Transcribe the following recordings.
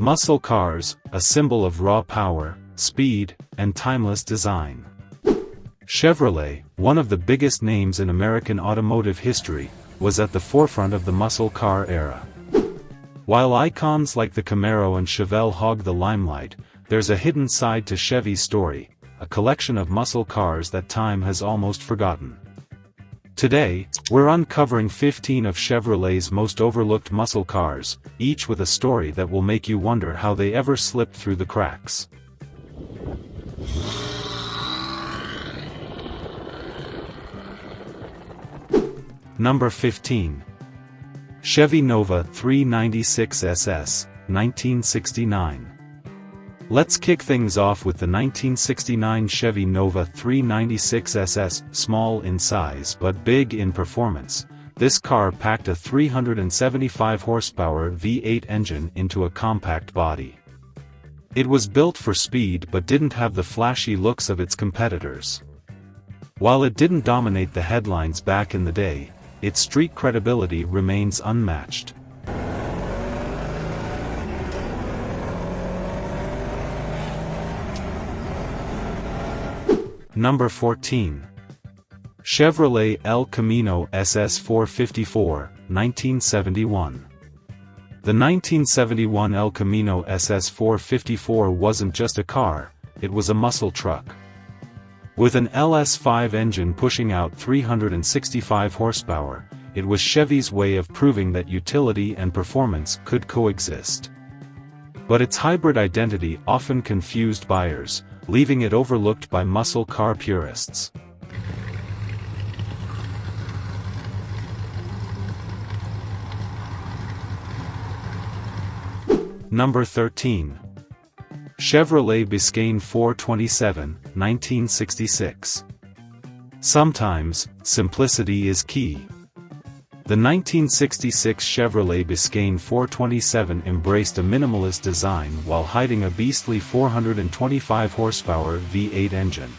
Muscle cars, a symbol of raw power, speed, and timeless design. Chevrolet, one of the biggest names in American automotive history, was at the forefront of the muscle car era. While icons like the Camaro and Chevelle hog the limelight, there's a hidden side to Chevy's story, a collection of muscle cars that time has almost forgotten. Today, we're uncovering 15 of Chevrolet's most overlooked muscle cars, each with a story that will make you wonder how they ever slipped through the cracks. Number 15. Chevy Nova 396 SS, 1969. Let's kick things off with the 1969 Chevy Nova 396 SS, small in size but big in performance. This car packed a 375 horsepower V8 engine into a compact body. It was built for speed but didn't have the flashy looks of its competitors. While it didn't dominate the headlines back in the day, its street credibility remains unmatched. Number 14. Chevrolet El Camino SS 454, 1971. The 1971 El Camino SS 454 wasn't just a car, it was a muscle truck. With an LS5 engine pushing out 365 horsepower, it was Chevy's way of proving that utility and performance could coexist. But its hybrid identity often confused buyers, leaving it overlooked by muscle car purists. Number 13. Chevrolet Biscayne 427, 1966. Sometimes, simplicity is key. The 1966 Chevrolet Biscayne 427 embraced a minimalist design while hiding a beastly 425 horsepower V8 engine.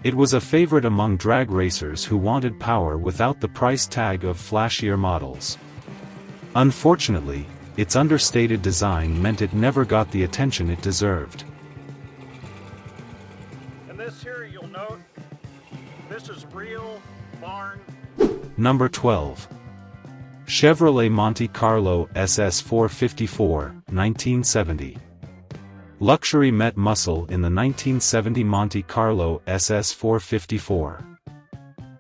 It was a favorite among drag racers who wanted power without the price tag of flashier models. Unfortunately, its understated design meant it never got the attention it deserved. And this here, you'll note, this is real barn. Number 12. Chevrolet Monte Carlo SS 454, 1970. Luxury met muscle in the 1970 Monte Carlo SS 454.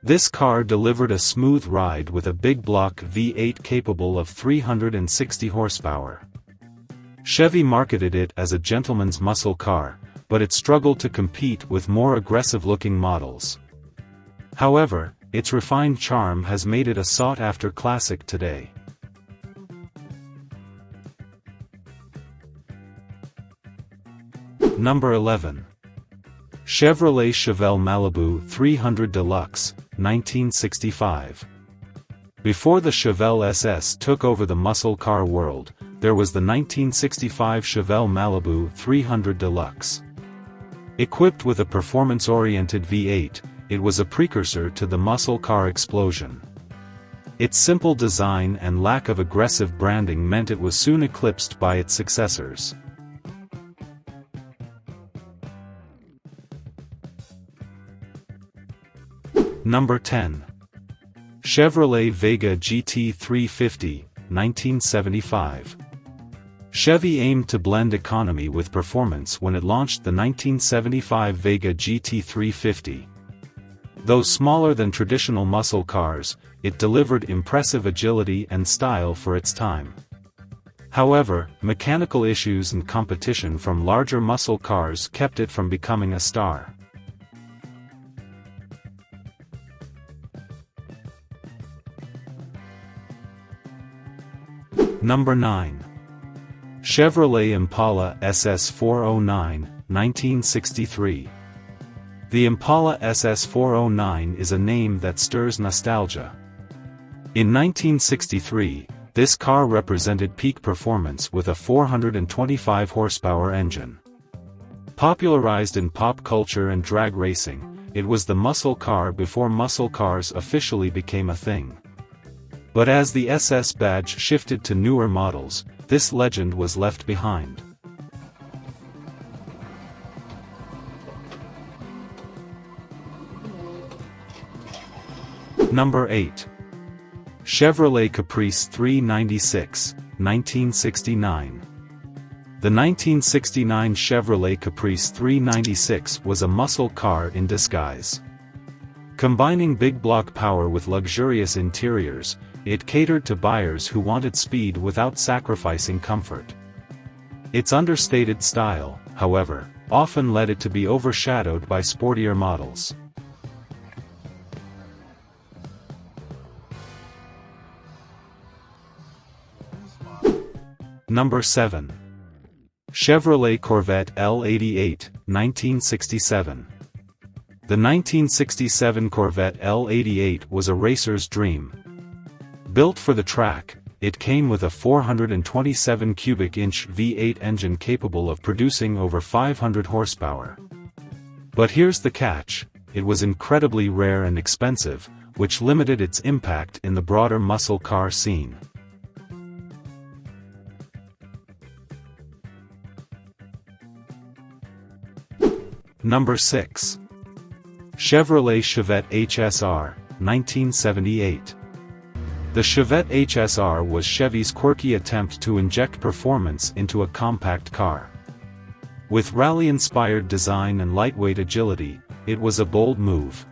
This car delivered a smooth ride with a big block V8 capable of 360 horsepower. Chevy marketed it as a gentleman's muscle car, but it struggled to compete with more aggressive-looking models. However, its refined charm has made it a sought-after classic today. Number 11. Chevrolet Chevelle Malibu 300 Deluxe, 1965. Before the Chevelle SS took over the muscle car world, there was the 1965 Chevelle Malibu 300 Deluxe. Equipped with a performance-oriented V8, it was a precursor to the muscle car explosion. Its simple design and lack of aggressive branding meant it was soon eclipsed by its successors. Number 10. Chevrolet Vega GT 350, 1975. Chevy aimed to blend economy with performance when it launched the 1975 Vega GT 350. Though smaller than traditional muscle cars, it delivered impressive agility and style for its time. However, mechanical issues and competition from larger muscle cars kept it from becoming a star. Number 9. Chevrolet Impala SS 409, 1963. The Impala SS 409 is a name that stirs nostalgia. In 1963, this car represented peak performance with a 425 horsepower engine. Popularized in pop culture and drag racing, it was the muscle car before muscle cars officially became a thing. But as the SS badge shifted to newer models, this legend was left behind. Number 8. Chevrolet Caprice 396, 1969. The 1969 Chevrolet Caprice 396 was a muscle car in disguise. Combining big block power with luxurious interiors, it catered to buyers who wanted speed without sacrificing comfort. Its understated style, however, often led it to be overshadowed by sportier models. Number 7. Chevrolet Corvette L88, 1967. The 1967 Corvette L88 was a racer's dream. Built for the track, it came with a 427 cubic inch V8 engine capable of producing over 500 horsepower. But here's the catch: it was incredibly rare and expensive, which limited its impact in the broader muscle car scene. Number 6. Chevrolet Chevette HSR, 1978. The Chevette HSR was Chevy's quirky attempt to inject performance into a compact car. With rally-inspired design and lightweight agility, it was a bold move.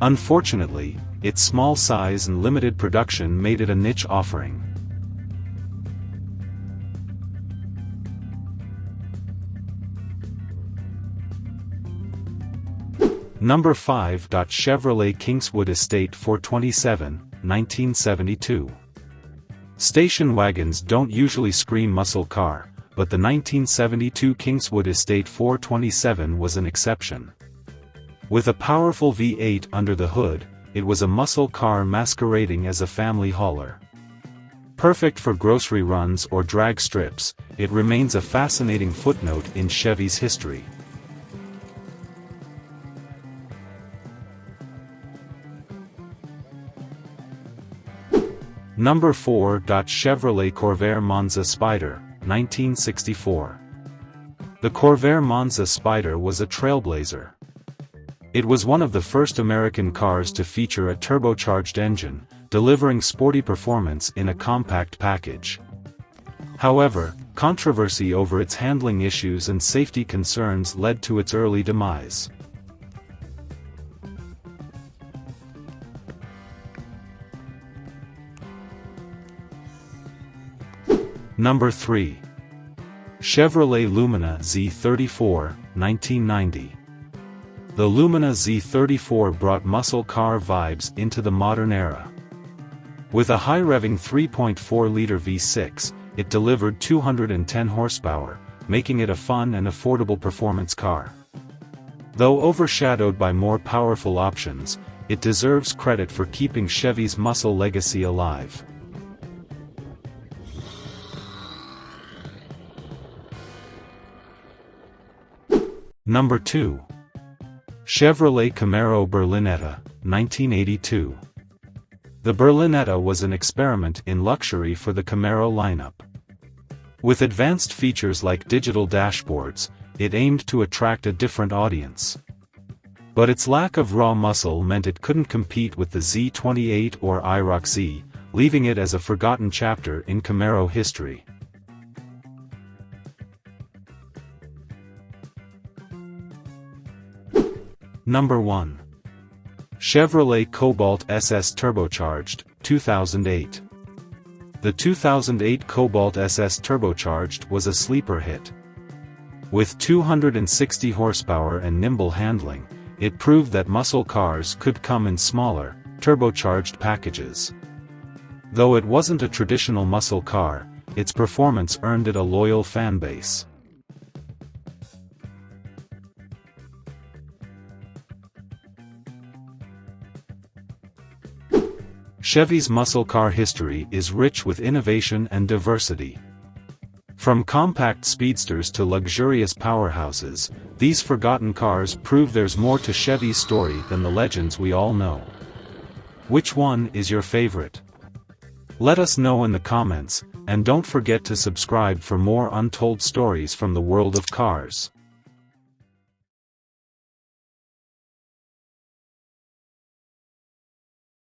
Unfortunately, its small size and limited production made it a niche offering. Number 5. Chevrolet Kingswood Estate 427, 1972. Station wagons don't usually scream muscle car, but the 1972 Kingswood Estate 427 was an exception. With a powerful V8 under the hood, it was a muscle car masquerading as a family hauler. Perfect for grocery runs or drag strips, it remains a fascinating footnote in Chevy's history. Number 4. Chevrolet Corvair Monza Spider, 1964. The Corvair Monza Spider was a trailblazer. It was one of the first American cars to feature a turbocharged engine, delivering sporty performance in a compact package. However, controversy over its handling issues and safety concerns led to its early demise. Number 3. Chevrolet Lumina Z34, 1990. The Lumina Z34 brought muscle car vibes into the modern era. With a high-revving 3.4-liter V6, it delivered 210 horsepower, making it a fun and affordable performance car. Though overshadowed by more powerful options, it deserves credit for keeping Chevy's muscle legacy alive. Number 2. Chevrolet Camaro Berlinetta, 1982. The Berlinetta was an experiment in luxury for the Camaro lineup. With advanced features like digital dashboards, it aimed to attract a different audience. But its lack of raw muscle meant it couldn't compete with the Z28 or IROC Z, leaving it as a forgotten chapter in Camaro history. Number 1. Chevrolet Cobalt SS Turbocharged, 2008. The 2008 Cobalt SS Turbocharged was a sleeper hit. With 260 horsepower and nimble handling, it proved that muscle cars could come in smaller, turbocharged packages. Though it wasn't a traditional muscle car, its performance earned it a loyal fan base. Chevy's muscle car history is rich with innovation and diversity. From compact speedsters to luxurious powerhouses, these forgotten cars prove there's more to Chevy's story than the legends we all know. Which one is your favorite? Let us know in the comments, and don't forget to subscribe for more untold stories from the world of cars.